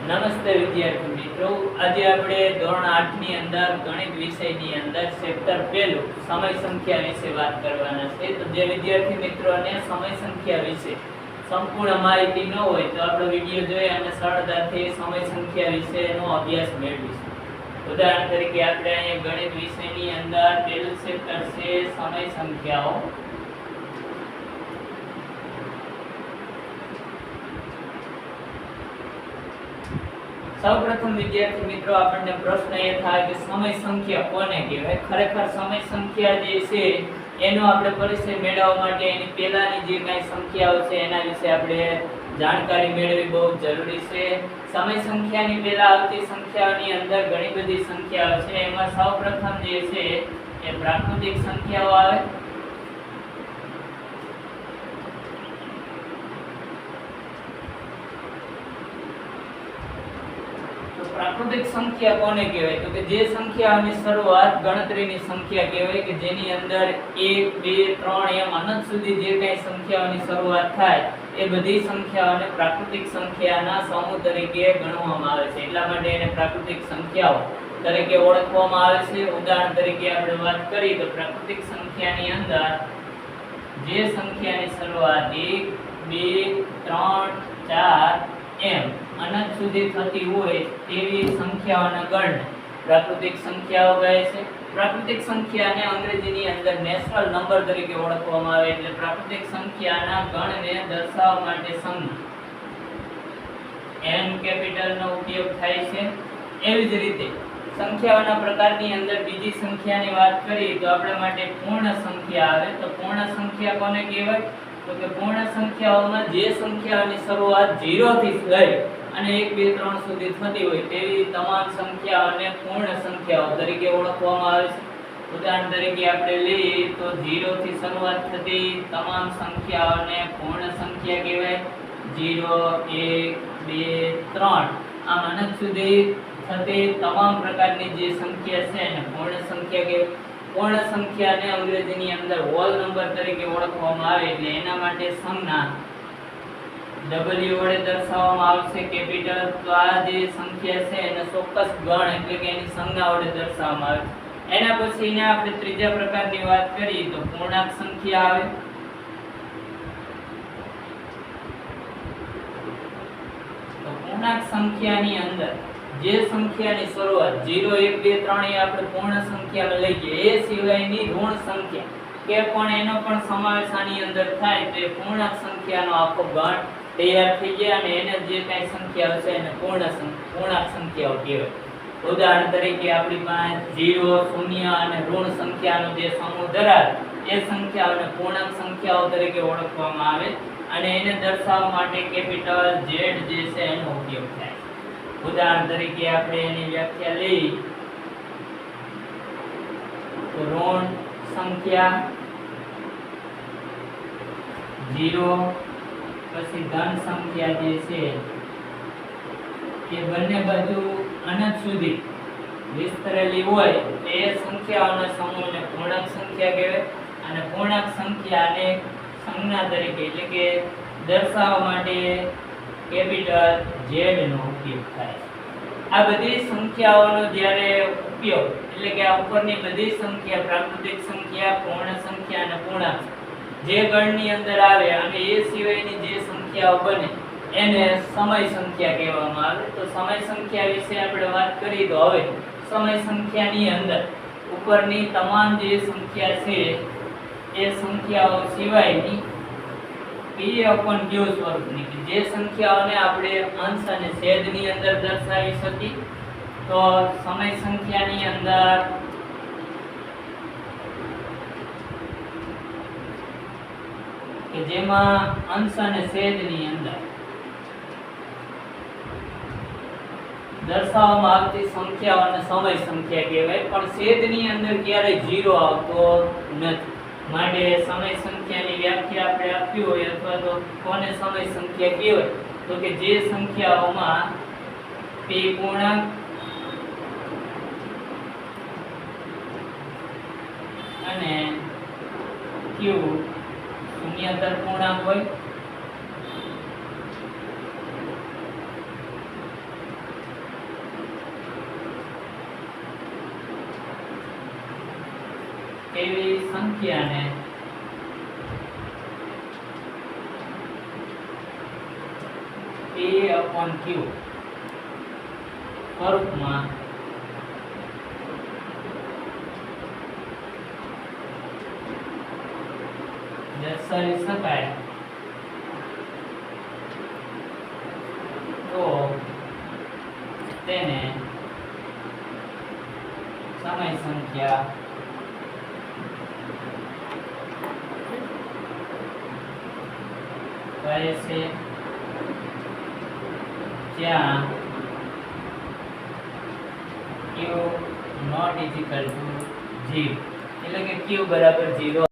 નમસ્તે વિદ્યાર્થી મિત્રો, આજે આપણે ધોરણ 8 ની અંદર ગણિત વિષયની અંદર ચેપ્ટર 1 સમય સંખ્યા વિશે વાત કરવાના છે. તો જે વિદ્યાર્થી મિત્રોને સમય સંખ્યા વિશે સંપૂર્ણ માહિતી ન હોય તો આપણો વિડિયો જોઈ અને સરળતાથી સમય સંખ્યા વિશેનો અભ્યાસ મેળવીશું. ઉદાહરણ તરીકે આપણે અહીંયા ગણિત વિષયની અંદર પહેલું ચેપ્ટર છે સમય સંખ્યાઓ. સૌપ્રથમ વિદ્યાર્થી મિત્રો આપણને પ્રશ્ન એ થાય કે સમય સંખ્યા કોને કહેવાય. ખરેખર સમય સંખ્યા જે છે એનો આપણે પરિચય મેળવવા માટે એની પહેલાની જે કાંઈ સંખ્યાઓ છે એના વિશે આપણે જાણકારી મેળવવી બહુ જરૂરી છે. સમય સંખ્યાની પહેલા આવતી સંખ્યાઓની અંદર ઘણી બધી સંખ્યાઓ છે. એમાં સૌપ્રથમ જે છે એ પ્રાકૃતિક સંખ્યાઓ આવે. પ્રાકૃતિક સંખ્યા કોને કહેવાય તો કે જે સંખ્યાઓની શરૂઆત ગણતરીની સંખ્યા કહેવાય કે જેની અંદર 1 2 3 એમ અનંત સુધી જે કઈ સંખ્યાઓની શરૂઆત થાય એ બધી સંખ્યાઓને પ્રાકૃતિક સંખ્યાના સમૂહ તરીકે ગણવામાં આવે છે. એટલા માટે એને પ્રાકૃતિક સંખ્યાઓ તરીકે ઓળખવામાં આવે છે. ઉદાહરણ તરીકે આપણે વાત કરીએ તો પ્રાકૃતિક સંખ્યાની અંદર જે સંખ્યાની શરૂઆત 1 2 3 4 એમ અનંત સુધી થતી હોય તેવી સંખ્યાઓના ગણને પ્રાકૃતિક સંખ્યાઓ કહે છે. પ્રાકૃતિક સંખ્યાને અંગ્રેજીની અંદર નેચરલ નંબર તરીકે ઓળખવામાં આવે. એટલે પ્રાકૃતિક સંખ્યાના ગણને દર્શાવવા માટે સંજ્ઞા n કેપિટલનો ઉપયોગ થાય છે. એવી જ રીતે સંખ્યાઓના પ્રકારની અંદર બીજી સંખ્યાની વાત કરીએ તો આપણા માટે પૂર્ણ સંખ્યા આવે. તો પૂર્ણ સંખ્યા કોને કહેવાય તો કે પૂર્ણ સંખ્યાઓમાં જે સંખ્યાઓની શરૂઆત 0 થી લઈ અને 1 2 3 સુધી થતી હોય તેવી તમામ સંખ્યાઓને પૂર્ણ સંખ્યાઓ તરીકે ઓળખવામાં આવે છે. ઉદાહરણ તરીકે આપણે લઈએ તો 0 થી શરૂઆત થતી તમામ સંખ્યાઓને પૂર્ણ સંખ્યા કહેવાય. 0 1 2 3 આમ અનંત સુધી થતી તમામ પ્રકારની જે સંખ્યા છે એને પૂર્ણ સંખ્યા કહેવાય. પૂર્ણ સંખ્યાને અંગ્રેજીની અંદર હોલ નંબર તરીકે ઓળખવામાં આવે. એટલે એના માટે સંજ્ઞા W વડે દર્શાવવામાં આવશે કેપિટલ. તો આ જે સંખ્યા છે એને ચોક્કસ ગણ એટલે કે એની સંજ્ઞા વડે દર્શાવવામાં આવે. એના પછી એને આપણે ત્રીજા પ્રકારની વાત કરીએ તો પૂર્ણાંક સંખ્યા આવે. તો પૂર્ણાંક સંખ્યાની અંદર જે સંખ્યાની શરૂઆત 0 1 2 3 એ આપણે પૂર્ણ સંખ્યામાં લઈ જઈએ. એ સિવાયની ઋણ સંખ્યા કે પણ એનો પણ સમાવેશ આની અંદર થાય તો એ પૂર્ણાંક સંખ્યાનો આખો ગણ તૈયાર થઈ જાય અને એને જે કાંઈ સંખ્યાઓ છે એને પૂર્ણાંક સંખ્યાઓ કહેવાય. ઉદાહરણ તરીકે આપણી પાસે 0 0 અને ઋણ સંખ્યાનો જે સમૂહ ધરાવે એ સંખ્યાઓને પૂર્ણાંક સંખ્યાઓ તરીકે ઓળખવામાં આવે અને એને દર્શાવવા માટે કેપિટલ Z જે છે એનો ઉપયોગ થાય. ઉદાહરણ તરીકે આપણે એની વ્યાખ્યા લઈ તો ઋણ સંખ્યા 0 પછી ધન સંખ્યા જે છે એ બંને બાજુ અનંત સુધી વિસ્તરેલી હોય એ સંખ્યાઓના સમૂહને પૂર્ણાંક સંખ્યા કહેવાય. અને પૂર્ણાંક સંખ્યાને સંજ્ઞા તરીકે એટલે કે દર્શાવવા માટે કેપિટલ Z નો ઉપયોગ થાય. આ બધી સંખ્યાઓનો જ્યારે ઉપયોગ એટલે કે આ ઉપરની બધી સંખ્યા પ્રાકૃતિક સંખ્યા પૂર્ણ સંખ્યા અને પૂર્ણાંક જે ગણની અંદર આવે અને એ સિવાયની જે સંખ્યાઓ બને એને સમય સંખ્યા કહેવામાં આવે. તો સમય સંખ્યા વિશે આપણે વાત કરીએ તો હવે સમય સંખ્યાની અંદર ઉપરની તમામ જે સંખ્યા છે એ સંખ્યાઓ સિવાયની P/Q સ્વરૂપની જે સંખ્યાઓને આપણે અંશ અને છેદની અંદર દર્શાવી શકીએ તો સમય સંખ્યાની અંદર કે જેમાં અંશ અને છેદની અંદર દર્શાવવામાં આવતી સંખ્યાઓને સમય સંખ્યા કહેવાય. પણ છેદની અંદર ક્યારેય 0 આવતો નથી. માટે સમય સંખ્યાની વ્યાખ્યા આપણે આપી હોય અથવા તો કોને સમય સંખ્યા કહેવાય તો કે જે સંખ્યાઓમાં P પૂર્ણાંક અને Q શૂન્યતર પૂર્ણાંક હોય એવી સંખ્યાને P/Q સ્વરૂપમાં દર્શાવી શકાય તો તેને સમય સંખ્યા કહે છે, જ્યાં Q not equal to 0 એટલે કે Q બરાબર 0